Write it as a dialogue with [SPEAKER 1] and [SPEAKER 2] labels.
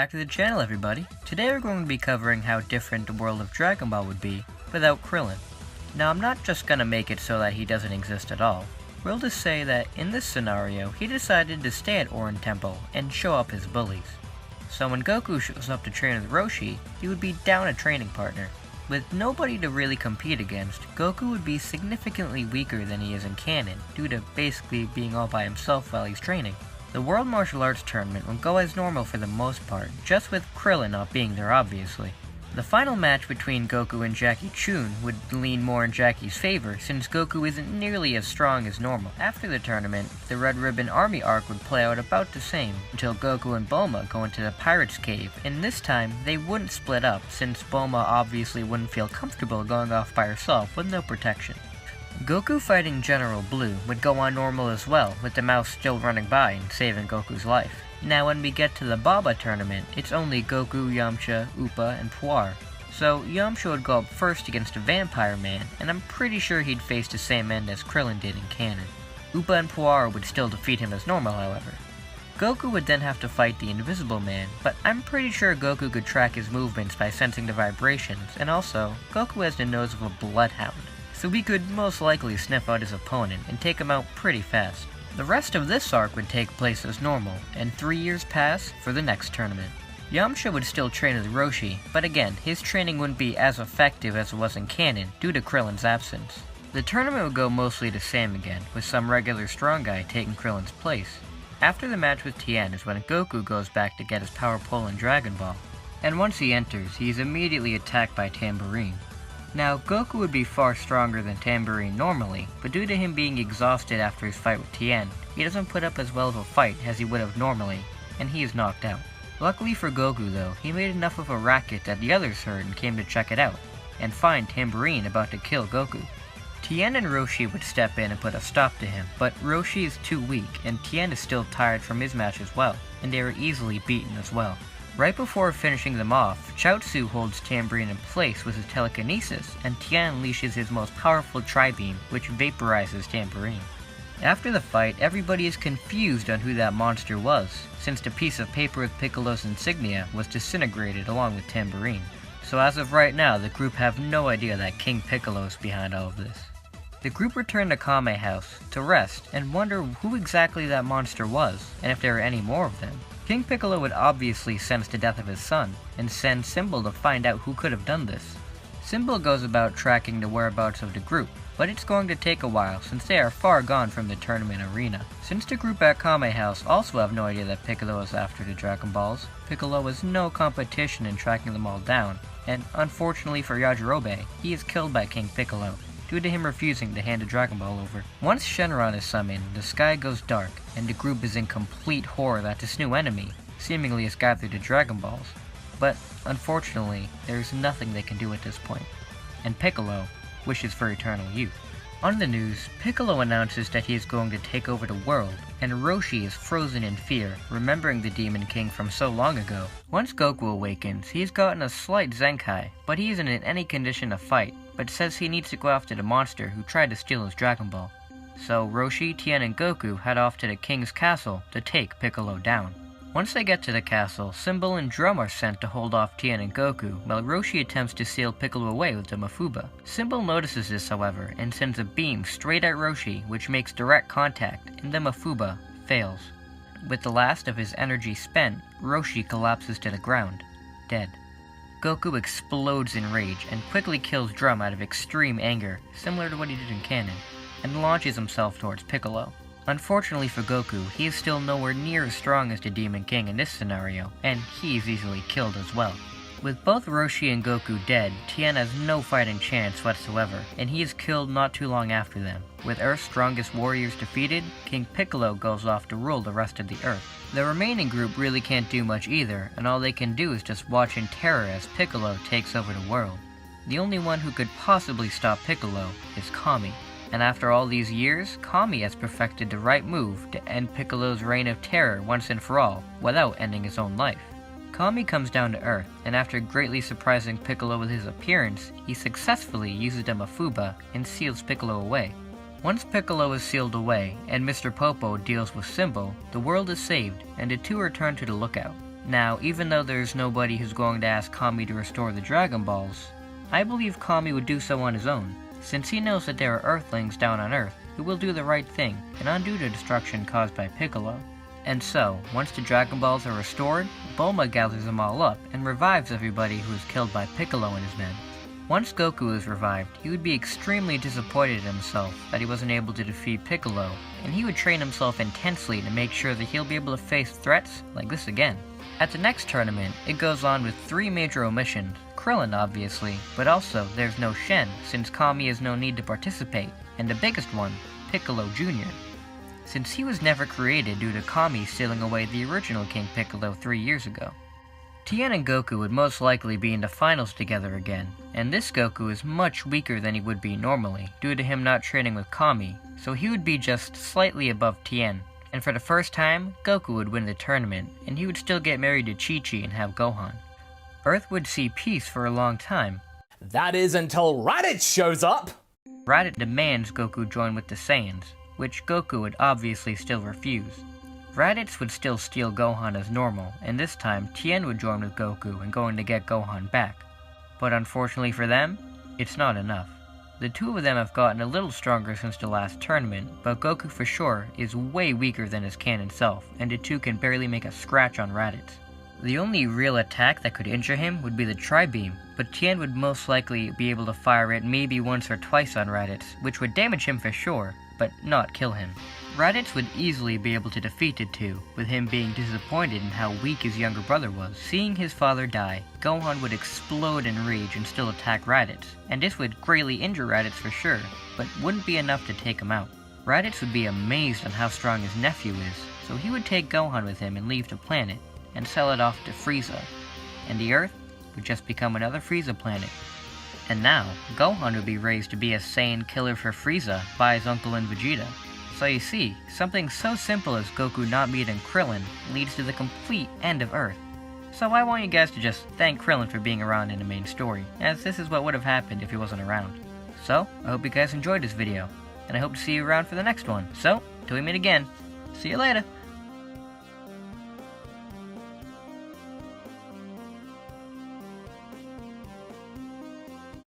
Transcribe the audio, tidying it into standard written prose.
[SPEAKER 1] back to the channel, everybody. Today we're going to be covering how different the world of Dragon Ball would be without Krillin. Now I'm not just going to make it so that he doesn't exist at all. We'll just say that in this scenario, he decided to stay at Orin Temple and show up his bullies. So when Goku shows up to train with Roshi, he would be down a training partner. With nobody to really compete against, Goku would be significantly weaker than he is in canon, due to basically being all by himself while he's training. The World Martial Arts Tournament will go as normal for the most part, just with Krillin not being there obviously. The final match between Goku and Jackie Chun would lean more in Jackie's favor, since Goku isn't nearly as strong as normal. After the tournament, the Red Ribbon Army arc would play out about the same, until Goku and Bulma go into the Pirate's Cave, and this time, they wouldn't split up, since Bulma obviously wouldn't feel comfortable going off by herself with no protection. Goku fighting General Blue would go on normal as well, with the mouse still running by and saving Goku's life. Now when we get to the Baba tournament, it's only Goku, Yamcha, Appa, and Puar. So Yamcha would go up first against a Vampire Man, and I'm pretty sure he'd face the same end as Krillin did in canon. Appa and Puar would still defeat him as normal, however. Goku would then have to fight the Invisible Man, but I'm pretty sure Goku could track his movements by sensing the vibrations, and also, Goku has the nose of a bloodhound, so we could most likely sniff out his opponent and take him out pretty fast. The rest of this arc would take place as normal, and 3 years pass for the next tournament. Yamcha would still train with Roshi, but again, his training wouldn't be as effective as it was in canon due to Krillin's absence. The tournament would go mostly the same again, with some regular strong guy taking Krillin's place. After the match with Tien is when Goku goes back to get his power pole in Dragon Ball, and once he enters, he is immediately attacked by Tambourine. Now, Goku would be far stronger than Tambourine normally, but due to him being exhausted after his fight with Tien, he doesn't put up as well of a fight as he would have normally, and he is knocked out. Luckily for Goku though, he made enough of a racket that the others heard and came to check it out, and find Tambourine about to kill Goku. Tien and Roshi would step in and put a stop to him, but Roshi is too weak, and Tien is still tired from his match as well, and they were easily beaten as well. Right before finishing them off, Chaozu holds Tambourine in place with his telekinesis, and Tien unleashes his most powerful Tri-Beam, which vaporizes Tambourine. After the fight, everybody is confused on who that monster was, since the piece of paper with Piccolo's insignia was disintegrated along with Tambourine. So as of right now, the group have no idea that King Piccolo is behind all of this. The group returned to Kame House to rest and wonder who exactly that monster was, and if there are any more of them. King Piccolo would obviously sense the death of his son, and send Symbol to find out who could have done this. Symbol goes about tracking the whereabouts of the group, but it's going to take a while since they are far gone from the tournament arena. Since the group at Kame House also have no idea that Piccolo is after the Dragon Balls, Piccolo has no competition in tracking them all down, and unfortunately for Yajirobe, he is killed by King Piccolo, due to him refusing to hand a Dragon Ball over. Once Shenron is summoned, the sky goes dark, and the group is in complete horror that this new enemy seemingly has gathered the Dragon Balls. But unfortunately, there is nothing they can do at this point, and Piccolo wishes for eternal youth. On the news, Piccolo announces that he is going to take over the world, and Roshi is frozen in fear, remembering the Demon King from so long ago. Once Goku awakens, he has gotten a slight Zenkai, but he isn't in any condition to fight, but says he needs to go after the monster who tried to steal his Dragon Ball. So Roshi, Tien, and Goku head off to the King's castle to take Piccolo down. Once they get to the castle, Symbol and Drum are sent to hold off Tien and Goku, while Roshi attempts to seal Piccolo away with the Mafuba. Symbol notices this, however, and sends a beam straight at Roshi, which makes direct contact, and the Mafuba fails. With the last of his energy spent, Roshi collapses to the ground, dead. Goku explodes in rage and quickly kills Drum out of extreme anger, similar to what he did in canon, and launches himself towards Piccolo. Unfortunately for Goku, he is still nowhere near as strong as the Demon King in this scenario, and he is easily killed as well. With both Roshi and Goku dead, Tien has no fighting chance whatsoever, and he is killed not too long after them. With Earth's strongest warriors defeated, King Piccolo goes off to rule the rest of the Earth. The remaining group really can't do much either, and all they can do is just watch in terror as Piccolo takes over the world. The only one who could possibly stop Piccolo is Kami. And after all these years, Kami has perfected the right move to end Piccolo's reign of terror once and for all, without ending his own life. Kami comes down to Earth, and after greatly surprising Piccolo with his appearance, he successfully uses the Mafuba and seals Piccolo away. Once Piccolo is sealed away, and Mr. Popo deals with Symbol, the world is saved, and the two return to the lookout. Now, even though there's nobody who's going to ask Kami to restore the Dragon Balls, I believe Kami would do so on his own, since he knows that there are Earthlings down on Earth who will do the right thing and undo the destruction caused by Piccolo. And so, once the Dragon Balls are restored, Bulma gathers them all up and revives everybody who was killed by Piccolo and his men. Once Goku is revived, he would be extremely disappointed in himself that he wasn't able to defeat Piccolo, and he would train himself intensely to make sure that he'll be able to face threats like this again. At the next tournament, it goes on with 3 major omissions. Krillin, obviously, but also there's no Shen, since Kami has no need to participate, and the biggest one, Piccolo Jr., since he was never created due to Kami stealing away the original King Piccolo 3 years ago. Tien and Goku would most likely be in the finals together again, and this Goku is much weaker than he would be normally, due to him not training with Kami, so he would be just slightly above Tien. And for the first time, Goku would win the tournament, and he would still get married to Chi-Chi and have Gohan. Earth would see peace for a long time.
[SPEAKER 2] That is until Raditz shows up!
[SPEAKER 1] Raditz demands Goku join with the Saiyans, which Goku would obviously still refuse. Raditz would still steal Gohan as normal, and this time Tien would join with Goku and going to get Gohan back. But unfortunately for them, it's not enough. The two of them have gotten a little stronger since the last tournament, but Goku for sure is way weaker than his canon self, and the two can barely make a scratch on Raditz. The only real attack that could injure him would be the Tri-Beam, but Tien would most likely be able to fire it maybe once or twice on Raditz, which would damage him for sure, but not kill him. Raditz would easily be able to defeat the two, with him being disappointed in how weak his younger brother was. Seeing his father die, Gohan would explode in rage and still attack Raditz, and this would greatly injure Raditz for sure, but wouldn't be enough to take him out. Raditz would be amazed on how strong his nephew is, so he would take Gohan with him and leave the planet, and sell it off to Frieza, and the Earth would just become another Frieza planet. And now, Gohan would be raised to be a Saiyan killer for Frieza by his uncle and Vegeta. So you see, something so simple as Goku not meeting Krillin leads to the complete end of Earth. So I want you guys to just thank Krillin for being around in the main story, as this is what would have happened if he wasn't around. So, I hope you guys enjoyed this video, and I hope to see you around for the next one. So, till we meet again, see you later!